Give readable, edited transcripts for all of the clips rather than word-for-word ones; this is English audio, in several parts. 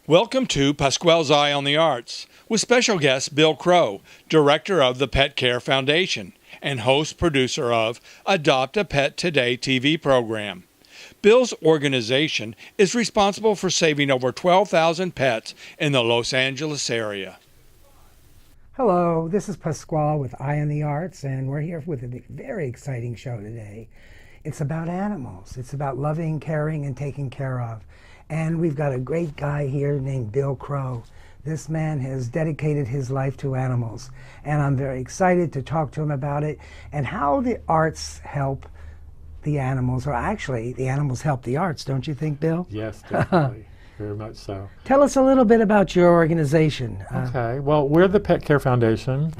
Welcome to Pasqual's Eye on the Arts, with special guest Bill Crowe, director of the Pet Care Foundation and host-producer of Adopt a Pet Today TV program. Bill's organization is responsible for saving over 12,000 pets in the Los Angeles area. Hello, this is Pasqual with Eye on the Arts, and we're here with a very exciting show today. It's about animals. It's about loving, caring, and taking care of. And we've got a great guy here named Bill Crowe. This man has dedicated his life to animals, and I'm very excited to talk to him about it and how the arts help the animals, or actually the animals help the arts, don't you think, Bill? Yes, definitely. Very much so. Tell us a little bit about your organization. Okay, well, we're the Pet Care Foundation.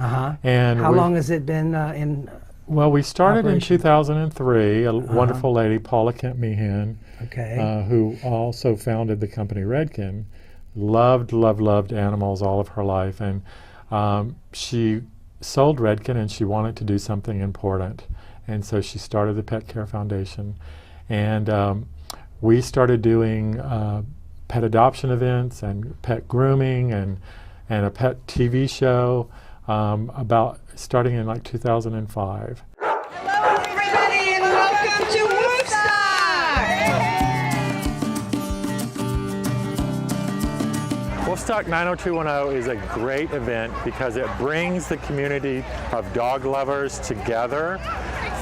And how long has it been in Well, we started operation? in 2003. A wonderful lady, Paula Kent Meehan, who also founded the company Redken, loved animals all of her life. And she sold Redken and she wanted to do something important. And so she started the Pet Care Foundation. And we started doing pet adoption events and pet grooming and a pet TV show about starting in like 2005. Hello everybody and welcome to Woodstock! Woodstock 90210 is a great event because it brings the community of dog lovers together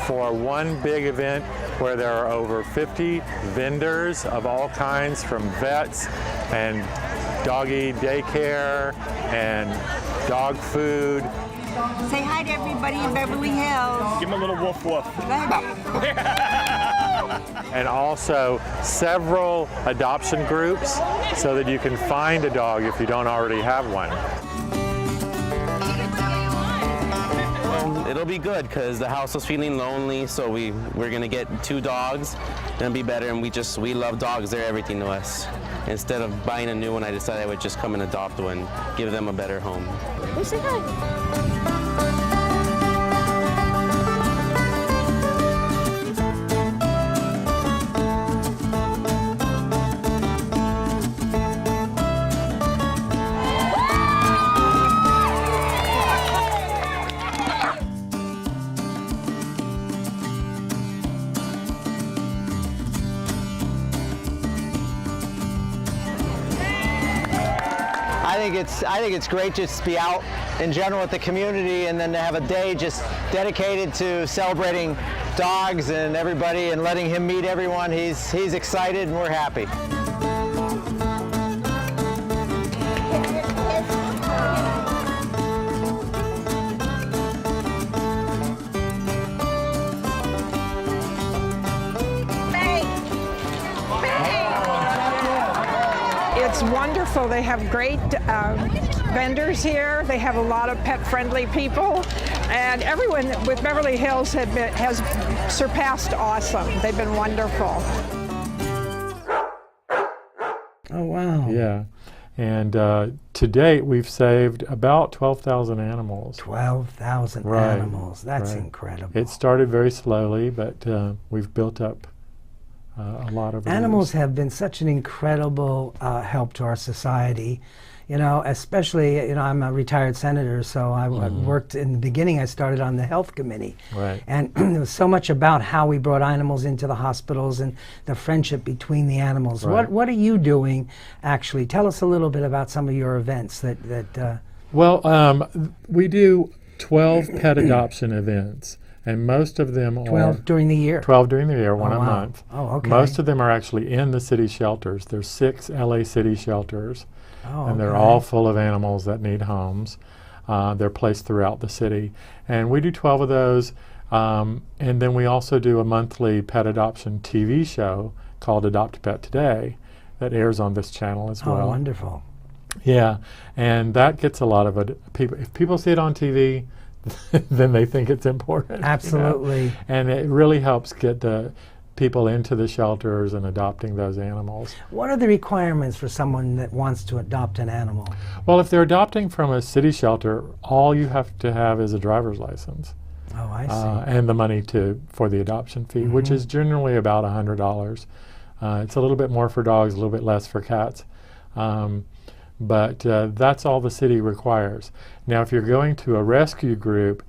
for one big event where there are over 50 vendors of all kinds, from vets and doggy daycare and dog food. Say hi to everybody in Beverly Hills. Give him a little woof woof. And also several adoption groups so that you can find a dog if you don't already have one. It'll be good because the house was feeling lonely, so we're gonna get 2 dogs. It'll be better, and we love dogs. They're everything to us. Instead of buying a new one, I decided I would just come and adopt one, give them a better home. Say hi. I think it's great just to be out in general with the community, and then to have a day just dedicated to celebrating dogs and everybody and letting him meet everyone. He's excited and we're happy. It's wonderful. They have great vendors here. They have a lot of pet-friendly people, and everyone with Beverly Hills has surpassed awesome. They've been wonderful. Oh, wow. Yeah, and to date we've saved about 12,000 animals. 12,000 animals. That's incredible. It started very slowly, but we've built up a lot of animals have been such an incredible help to our society, you know, especially, you know, I'm a retired senator, so I worked in the beginning. I started on the health committee, and there was so much about how we brought animals into the hospitals and the friendship between the animals. What are you doing, actually? Tell us a little bit about some of your events Well, we do 12 pet adoption events. And most of them are 12 during the year. 12 during the year, one a month. Oh, okay. Most of them are actually in the city shelters. There's 6 LA city shelters, and they're all full of animals that need homes. They're placed throughout the city, and we do 12 of those. And then we also do a monthly pet adoption TV show called Adopt a Pet Today that airs on this channel as well. Oh, wonderful. Yeah, and that gets a lot of people. If people see it on TV, then they think it's important. Absolutely. You know? And it really helps get the people into the shelters and adopting those animals. What are the requirements for someone that wants to adopt an animal? Well, if they're adopting from a city shelter, all you have to have is a driver's license. Oh, I see. And the money for the adoption fee, which is generally about $100. It's a little bit more for dogs, a little bit less for cats. But that's all the city requires. Now, if you're going to a rescue group,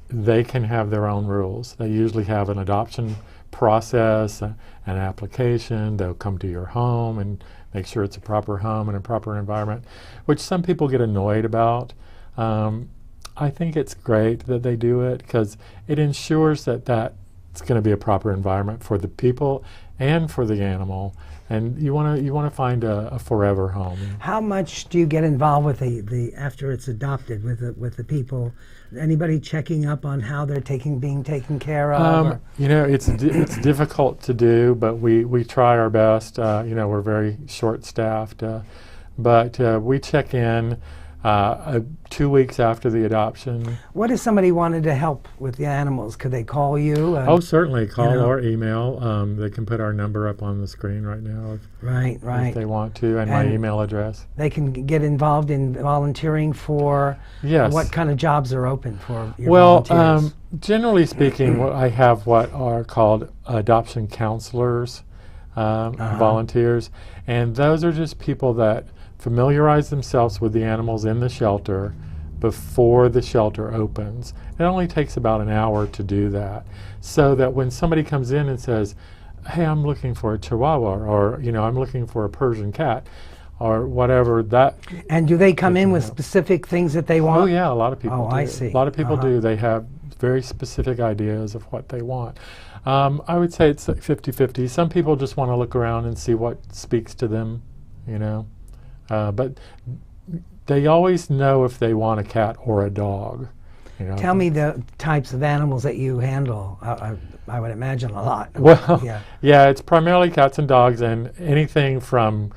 they can have their own rules. They usually have an adoption process, an application. They'll come to your home and make sure it's a proper home and a proper environment, which some people get annoyed about. I think it's great that they do it because it ensures that it's going to be a proper environment for the people and for the animal. And you want to find a forever home. How much do you get involved with the after it's adopted with the people? Anybody checking up on how they're being taken care of? It's difficult to do, but we try our best. We're very short-staffed, but we check in 2 weeks after the adoption. What if somebody wanted to help with the animals? Could they call you? Oh, certainly. Call or email. They can put our number up on the screen right now if they want to, and my email address. They can get involved in volunteering for what kind of jobs are open for your volunteers? Generally speaking, I have what are called adoption counselors, volunteers, and those are just people that familiarize themselves with the animals in the shelter before the shelter opens. It only takes about an hour to do that, so that when somebody comes in and says, hey, I'm looking for a Chihuahua, or I'm looking for a Persian cat, or whatever that. And do they come in with specific things that they want? Oh yeah, a lot of people do. I see. A lot of people do. They have very specific ideas of what they want. I would say it's like 50-50. Some people just want to look around and see what speaks to them, but they always know if they want a cat or a dog. Tell me the types of animals that you handle. I would imagine a lot. Well, yeah, it's primarily cats and dogs, and anything from,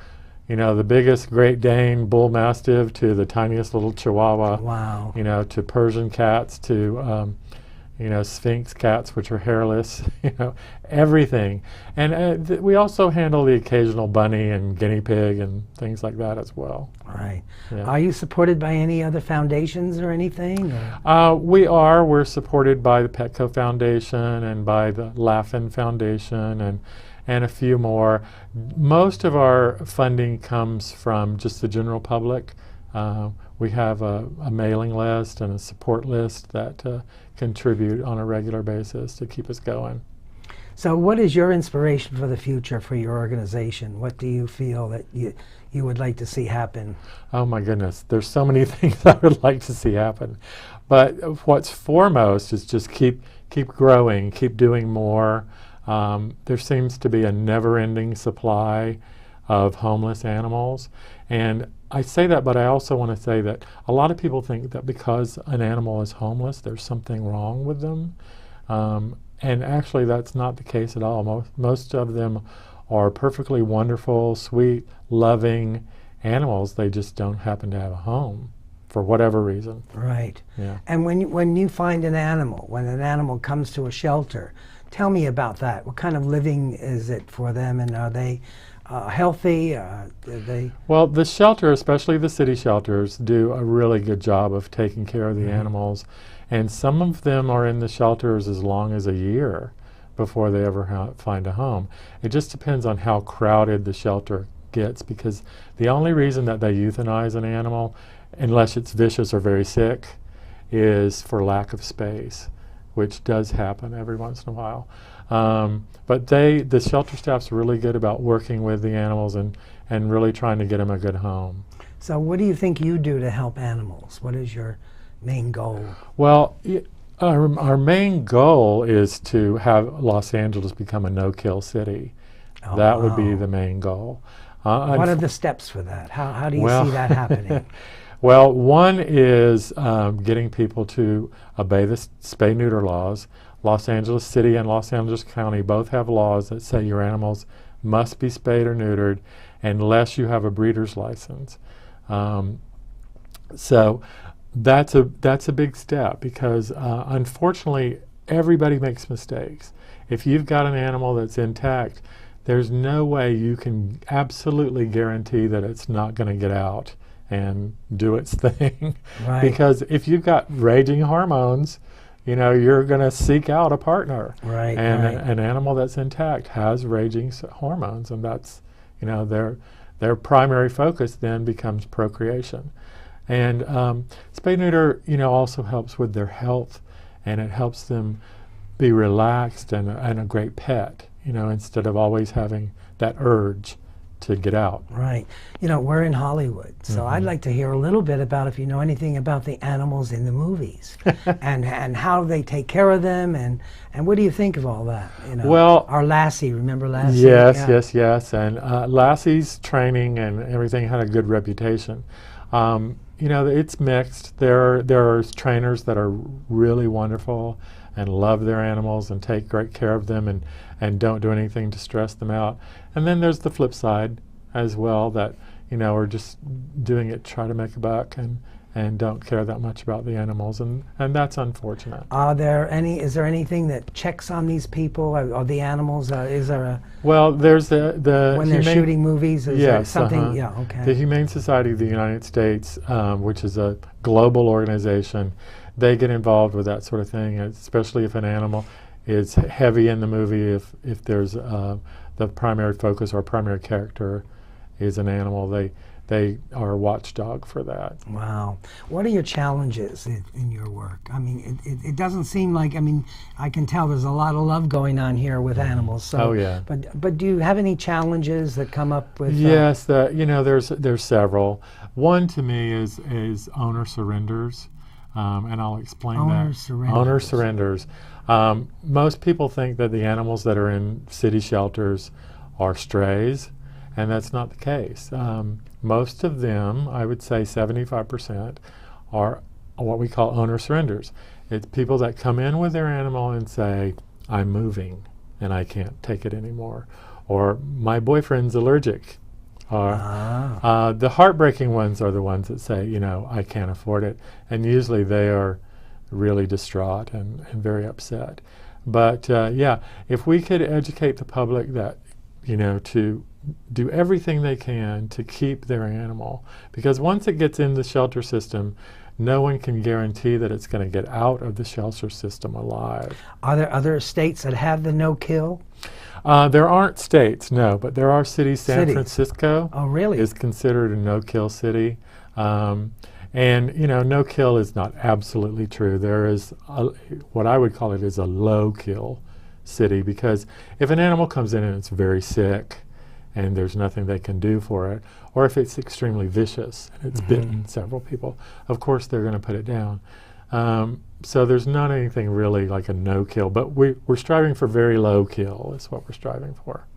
the biggest Great Dane Bull Mastiff to the tiniest little Chihuahua. Wow. To Persian cats to Sphinx cats, which are hairless, everything. And we also handle the occasional bunny and guinea pig and things like that as well. Right. Yeah. Are you supported by any other foundations or anything? We are. We're supported by the Petco Foundation and by the Laugh-In Foundation and a few more. Most of our funding comes from just the general public. We have a mailing list and a support list that contribute on a regular basis to keep us going. So what is your inspiration for the future for your organization? What do you feel that you would like to see happen? Oh my goodness, there's so many things I would like to see happen. But what's foremost is just keep growing, keep doing more. There seems to be a never-ending supply of homeless animals. And I say that, but I also want to say that a lot of people think that because an animal is homeless, there's something wrong with them. And actually, that's not the case at all. Most of them are perfectly wonderful, sweet, loving animals. They just don't happen to have a home for whatever reason. Right. Yeah. And when you find an animal, when an animal comes to a shelter, tell me about that. What kind of living is it for them, and are they healthy? Well, the shelter, especially the city shelters, do a really good job of taking care of the animals. And some of them are in the shelters as long as a year before they ever find a home. It just depends on how crowded the shelter gets, because the only reason that they euthanize an animal, unless it's vicious or very sick, is for lack of space, which does happen every once in a while. But the shelter staff's really good about working with the animals and really trying to get them a good home. So what do you think you do to help animals? What is your main goal? Well, our main goal is to have Los Angeles become a no-kill city. That would be the main goal. What are the steps for that? How do you see that happening? Well, one is getting people to obey the spay-neuter laws. Los Angeles City and Los Angeles County both have laws that say your animals must be spayed or neutered unless you have a breeder's license. So that's a big step, because unfortunately everybody makes mistakes. If you've got an animal that's intact, there's no way you can absolutely guarantee that it's not going to get out and do its thing. Right. Because if you've got raging hormones, you're going to seek out a partner. Right. And an animal that's intact has raging hormones, and that's, their primary focus then becomes procreation. And spay-neuter, also helps with their health, and it helps them be relaxed and a great pet, instead of always having that urge to get out. Right. We're in Hollywood, so I'd like to hear a little bit about if you know anything about the animals in the movies and how they take care of them, and what do you think of all that? Well, our Lassie, remember Lassie? Yes. And Lassie's training and everything had a good reputation. It's mixed. There are trainers that are really wonderful and love their animals and take great care of them and don't do anything to stress them out. And then there's the flip side as well, that are just doing it to try to make a buck and don't care that much about the animals, and that's unfortunate. Is there anything that checks on these people or the animals? Is there a... Well, there's the when they're shooting movies, is there something? Yeah, okay. The Humane Society of the United States, which is a global organization, they get involved with that sort of thing, especially if an animal is heavy in the movie. If there's the primary focus or primary character is an animal, they are a watchdog for that. Wow. What are your challenges in your work? I mean, it doesn't seem like, I can tell there's a lot of love going on here with animals. So, oh, yeah. But do you have any challenges that come up with... Yes, there's several. One to me is owner surrenders, and I'll explain that. Owner surrenders. Most people think that the animals that are in city shelters are strays, and that's not the case. Most of them, I would say 75%, are what we call owner surrenders. It's people that come in with their animal and say, I'm moving and I can't take it anymore, or my boyfriend's allergic. The heartbreaking ones are the ones that say, I can't afford it, and usually they are really distraught and very upset. But if we could educate the public that, to do everything they can to keep their animal, because once it gets in the shelter system, no one can guarantee that it's going to get out of the shelter system alive. Are there other states that have the no-kill? There aren't states, no, but there are cities. San Francisco is considered a no-kill city. And, no-kill is not absolutely true. There is what I would call it is a low-kill city, because if an animal comes in and it's very sick and there's nothing they can do for it, or if it's extremely vicious and it's bitten several people, of course they're going to put it down. So there's not anything really like a no-kill, but we're striving for very low kill is what we're striving for.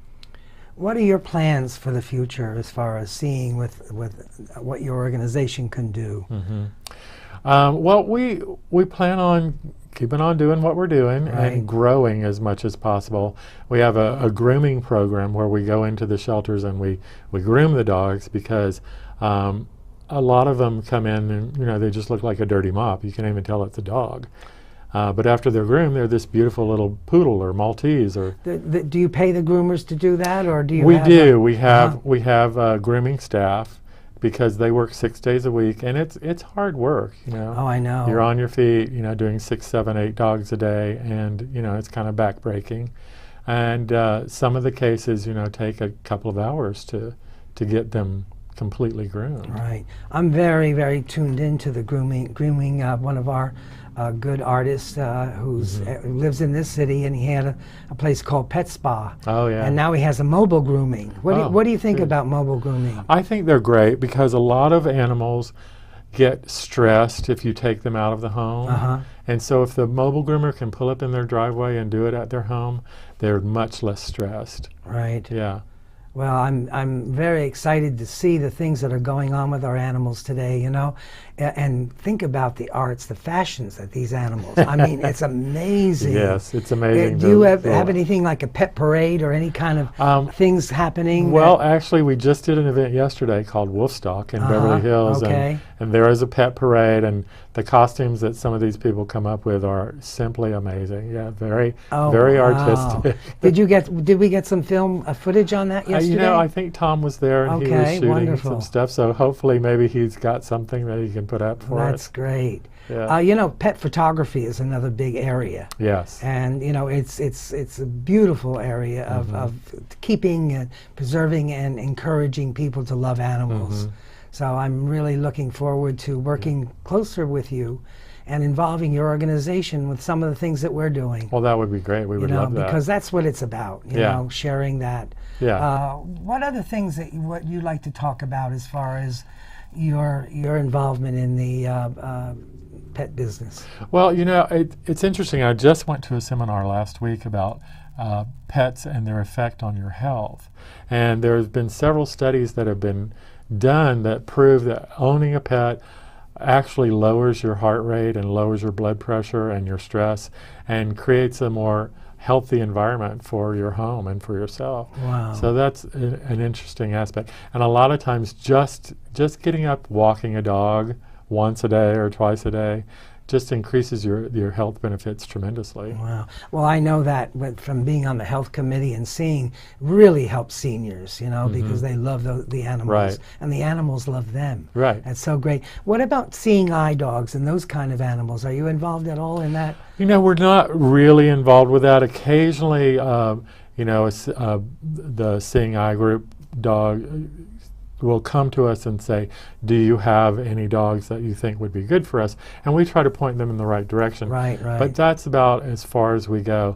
What are your plans for the future as far as seeing with what your organization can do? Well, we plan on keeping on doing what we're doing and growing as much as possible. We have a grooming program where we go into the shelters and we groom the dogs, because a lot of them come in and they just look like a dirty mop. You can't even tell it's a dog. But after they're groomed, they're this beautiful little poodle or Maltese. Or do you pay the groomers to do that, or do you? We have grooming staff, because they work 6 days a week, and it's hard work. Oh, I know. You're on your feet, doing 6, 7, 8 dogs a day, and it's kind of backbreaking. And some of the cases, take a couple of hours to get them completely groomed. Right. I'm very, very tuned into the grooming. One of our good artists who lives in this city, and he had a place called Pet Spa. Oh, yeah. And now he has a mobile grooming. What do you think about mobile grooming? I think they're great, because a lot of animals get stressed if you take them out of the home. And so if the mobile groomer can pull up in their driveway and do it at their home, they're much less stressed. Right. Yeah. Well, I'm very excited to see the things that are going on with our animals today, and think about the arts, the fashions of these animals. I mean, it's amazing. Yes, it's amazing. Do you have anything like a pet parade or any kind of things happening? Well, actually, we just did an event yesterday called Wolfstock in Beverly Hills, and there is a pet parade, and the costumes that some of these people come up with are simply amazing. Yeah, very artistic. Did we get some film footage on that yesterday? yesterday? I think Tom was there and he was shooting wonderful. some stuff. So hopefully maybe he's got something that he can put up for us. That's great. Yeah. Pet photography is another big area. Yes. And it's a beautiful area of keeping and preserving and encouraging people to love animals. So I'm really looking forward to working closer with you and involving your organization with some of the things that we're doing. Well, that would be great. We would love that. Because that's what it's about, you know, sharing that. Yeah. What other things that what you like to talk about as far as your involvement in the pet business? Well, it's interesting. I just went to a seminar last week about pets and their effect on your health. And there's been several studies that have been done that prove that owning a pet actually lowers your heart rate and lowers your blood pressure and your stress and creates a more healthy environment for your home and for yourself. Wow. So that's an interesting aspect. And a lot of times just getting up, walking a dog once a day or twice a day just increases your health benefits tremendously. Wow. Well, I know that from being on the health committee and seeing really helps seniors, because they love the animals. Right. And the animals love them. Right. That's so great. What about seeing eye dogs and those kind of animals? Are you involved at all in that? We're not really involved with that. Occasionally, the Seeing Eye Group dog will come to us and say, do you have any dogs that you think would be good for us? And we try to point them in the right direction. Right. But that's about as far as we go.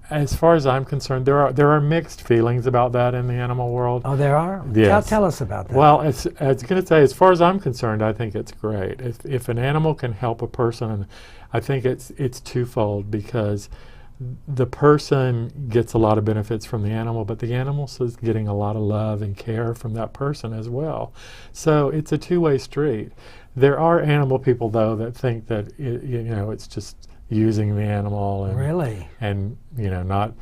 As far as I'm concerned, there are mixed feelings about that in the animal world. Oh, there are? Yes. Tell us about that. Well, I was going to say, as far as I'm concerned, I think it's great. If an animal can help a person, I think it's twofold, because the person gets a lot of benefits from the animal, but the animal is getting a lot of love and care from that person as well. So it's a two-way street. There are animal people, though, that think that it's just using the animal and really, and not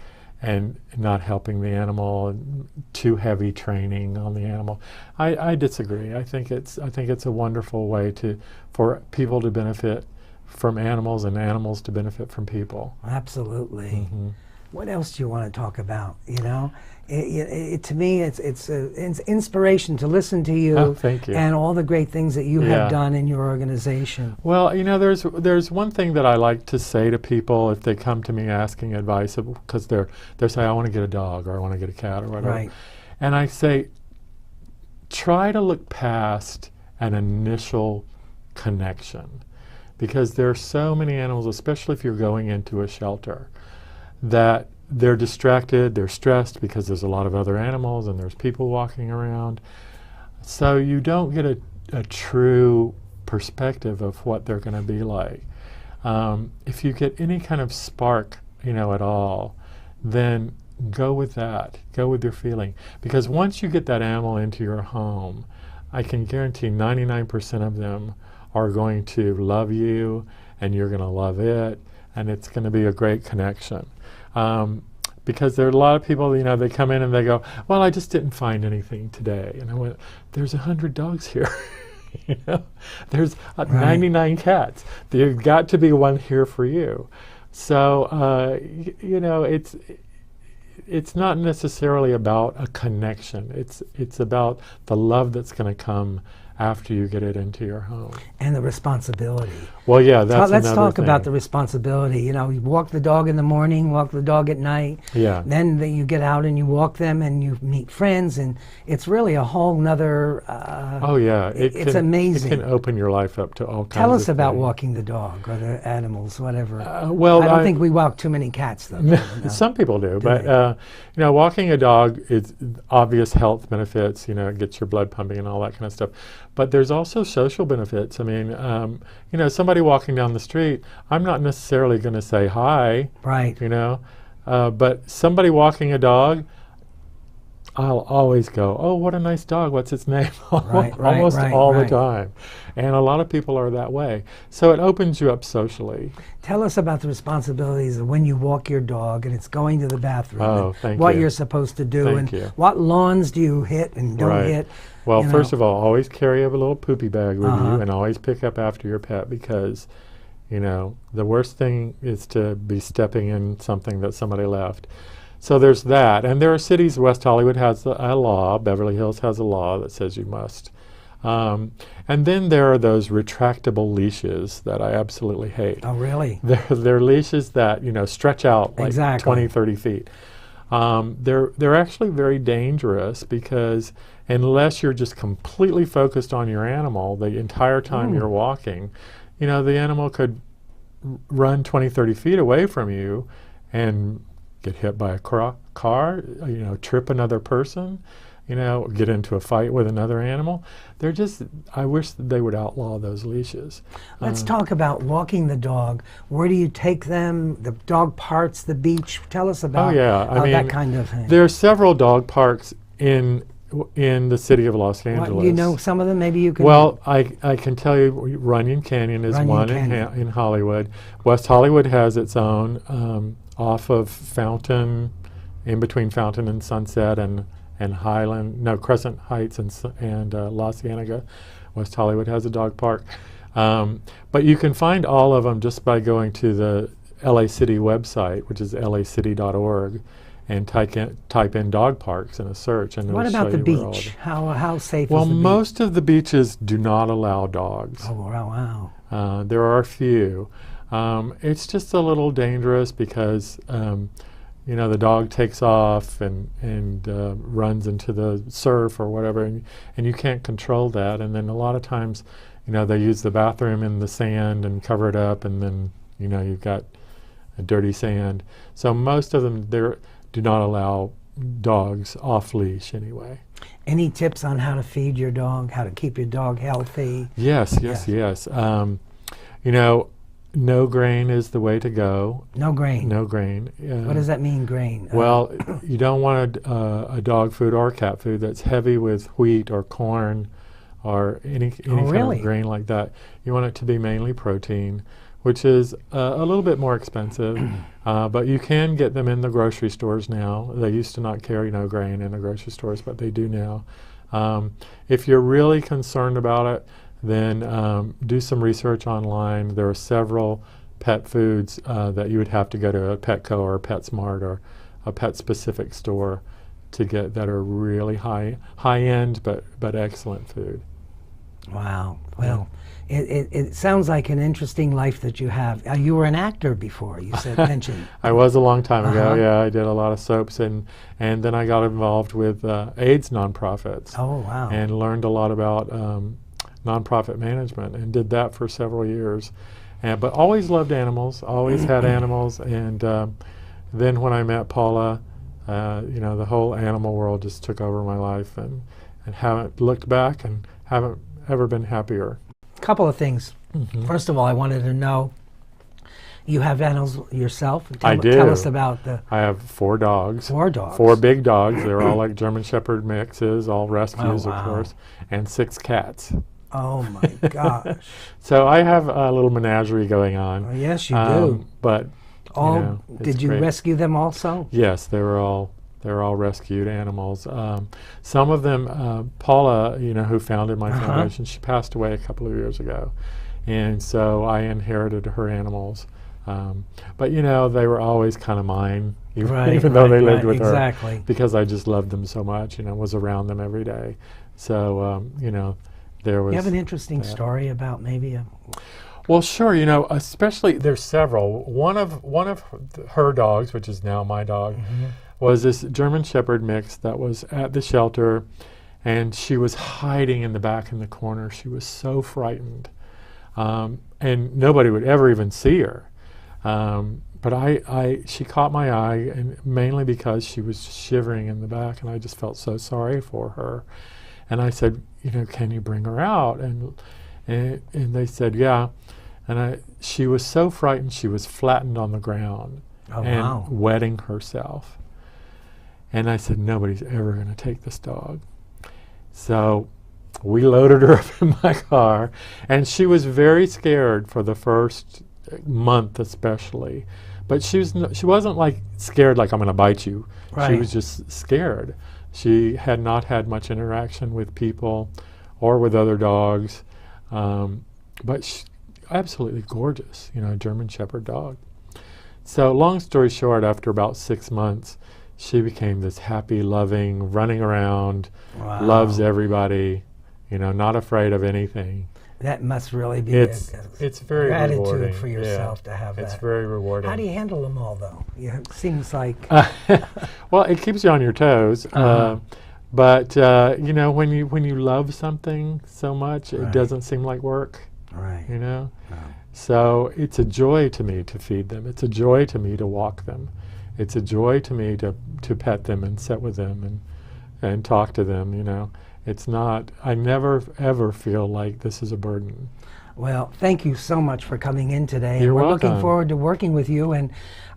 helping the animal, and too heavy training on the animal. I disagree. I think it's a wonderful way for people to benefit from animals and animals to benefit from people. Absolutely. What else do you want to talk about? To me, it's inspiration to listen to you. Oh, thank you. And all the great things that you have done in your organization. Well, there's one thing that I like to say to people if they come to me asking advice, because they're saying, I want to get a dog or I want to get a cat or whatever. Right. And I say, try to look past an initial connection. Because there are so many animals, especially if you're going into a shelter, that they're distracted, they're stressed because there's a lot of other animals and there's people walking around. So you don't get a true perspective of what they're going to be like. If you get any kind of spark, at all, then go with that. Go with your feeling. Because once you get that animal into your home, I can guarantee 99% of them are going to love you, and you're going to love it, and it's going to be a great connection. Because there are a lot of people, they come in and they go, well, I just didn't find anything today. And I went, there's 100 dogs here. There's 99 cats. There's got to be one here for you. So, it's not necessarily about a connection. It's about the love that's going to come after you get it into your home. And the responsibility. Well, yeah, that's Let's another talk thing. about the responsibility. You walk the dog in the morning, walk the dog at night. Yeah. Then you get out and you walk them and you meet friends, and it's really a whole nother... oh, yeah. It's amazing. It can open your life up to all kinds of Tell us about things. walking the dog or the animals, whatever. Well, I don't think we walk too many cats, though. No. Some people do, but walking a dog is obvious health benefits. It gets your blood pumping and all that kind of stuff. But there's also social benefits. I mean, somebody walking down the street, I'm not necessarily going to say hi. Right. But somebody walking a dog, I'll always go, oh, what a nice dog. What's its name? Almost all the time. And a lot of people are that way. So it opens you up socially. Tell us about the responsibilities of when you walk your dog and it's going to the bathroom. Oh, thank what you. You're supposed to do. Thank and you. What lawns do you hit and don't hit. Well, first of all, always carry a little poopy bag with Uh-huh. you, and always pick up after your pet, because, the worst thing is to be stepping in something that somebody left. So there's that. And there are cities, West Hollywood has a law, Beverly Hills has a law that says you must. And then there are those retractable leashes that I absolutely hate. Oh, really? They're leashes that, stretch out like Exactly. 20, 30 feet. They're actually very dangerous because unless you're just completely focused on your animal the entire time you're walking, the animal could run 20, 30 feet away from you and get hit by a car, trip another person, get into a fight with another animal. I wish that they would outlaw those leashes. Let's talk about walking the dog. Where do you take them? The dog parks, the beach? Tell us about that kind of thing. There are several dog parks in the city of Los Angeles. Do you know some of them? Maybe you can... Well, I can tell you Runyon Canyon is one in Hollywood. West Hollywood has its own off of Fountain, in between Fountain and Sunset and Crescent Heights and La Cienega. West Hollywood has a dog park. But you can find all of them just by going to the LA City website, which is lacity.org, and type in dog parks in a search. And what about the beach? How safe is the beach? Well, most of the beaches do not allow dogs. Oh, wow. There are a few. It's just a little dangerous because the dog takes off and runs into the surf or whatever, and you can't control that. And then a lot of times, they use the bathroom in the sand and cover it up, and then you've got a dirty sand. So most of them do not allow dogs off leash anyway. Any tips on how to feed your dog? How to keep your dog healthy? Yes. No grain is the way to go. No grain? No grain. What does that mean, grain? Well, you don't want a dog food or cat food that's heavy with wheat or corn or any kind of grain like that. You want it to be mainly protein, which is a little bit more expensive, but you can get them in the grocery stores now. They used to not carry no grain in the grocery stores, but they do now. If you're really concerned about it, then do some research online. There are several pet foods that you would have to go to a Petco or a PetSmart or a pet-specific store to get that are really high-end but excellent food. Wow. Well, it sounds like an interesting life that you have. You were an actor before, you mentioned. I was a long time ago, yeah. I did a lot of soaps, and then I got involved with AIDS nonprofits. Oh, wow. And learned a lot about nonprofit management and did that for several years. But always loved animals, always had animals, and then when I met Paula, the whole animal world just took over my life, and haven't looked back and haven't ever been happier. A couple of things. First of all, I wanted to know, you have animals yourself? I do. Tell us about I have 4 dogs. 4 dogs? 4 big dogs. They're all like German Shepherd mixes, all rescues, Oh, wow. of course, and 6 cats. Oh my gosh. So I have a little menagerie going on. Oh, yes, you do. But did you rescue them also? Yes, they're all rescued animals. Some of them, Paula, who founded my foundation, she passed away a couple of years ago, and so I inherited her animals. But they were always kind of mine, even though they lived with her, because I just loved them so much. Was around them every day. So there was. You have an interesting story about maybe a. Well, sure. Especially there's several. One of her dogs, which is now my dog, was this German Shepherd mix that was at the shelter, and she was hiding in the back in the corner. She was so frightened, and nobody would ever even see her. But she caught my eye, and mainly because she was shivering in the back, and I just felt so sorry for her. And I said, can you bring her out? And they said, yeah. And she was so frightened, she was flattened on the ground wetting herself. And I said, nobody's ever going to take this dog. So we loaded her up in my car, and she was very scared for the first month especially. But she wasn't like scared like I'm going to bite you. Right. She was just scared. She had not had much interaction with people or with other dogs, but she's absolutely gorgeous, German Shepherd dog. So long story short, after about 6 months, she became this happy, loving, running around, Wow. loves everybody, not afraid of anything. That must really be It's very gratitude rewarding for yourself to have that. It's very rewarding. How do you handle them all, though? It seems like... Well, it keeps you on your toes. But when you love something so much, it doesn't seem like work. Right. So it's a joy to me to feed them. It's a joy to me to walk them. It's a joy to me to pet them and sit with them and talk to them. It's not. I never ever feel like this is a burden. Well, thank you so much for coming in today. You're and we're welcome. looking forward to working with you, and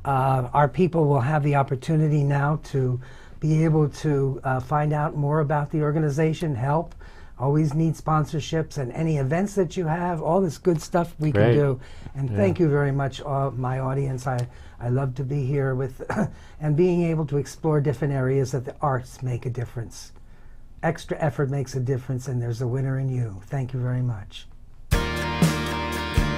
our people will have the opportunity now to be able to find out more about the organization, help. Always need sponsorships and any events that you have, all this good stuff we can do. And thank you very much, my audience. I love to be here with and being able to explore different areas that the arts make a difference. Extra effort makes a difference, and there's a winner in you. Thank you very much.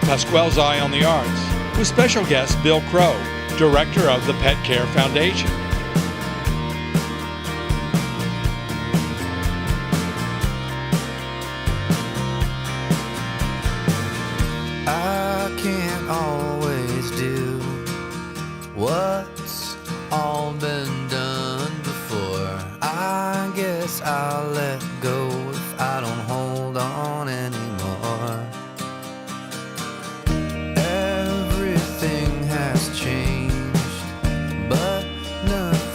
Pasqual's Eye on the Arts, with special guest Bill Crowe, director of the Pet Care Foundation. I can't always do what's all been done before. I guess I'll let go if I don't hold on anymore. Everything has changed, but nothing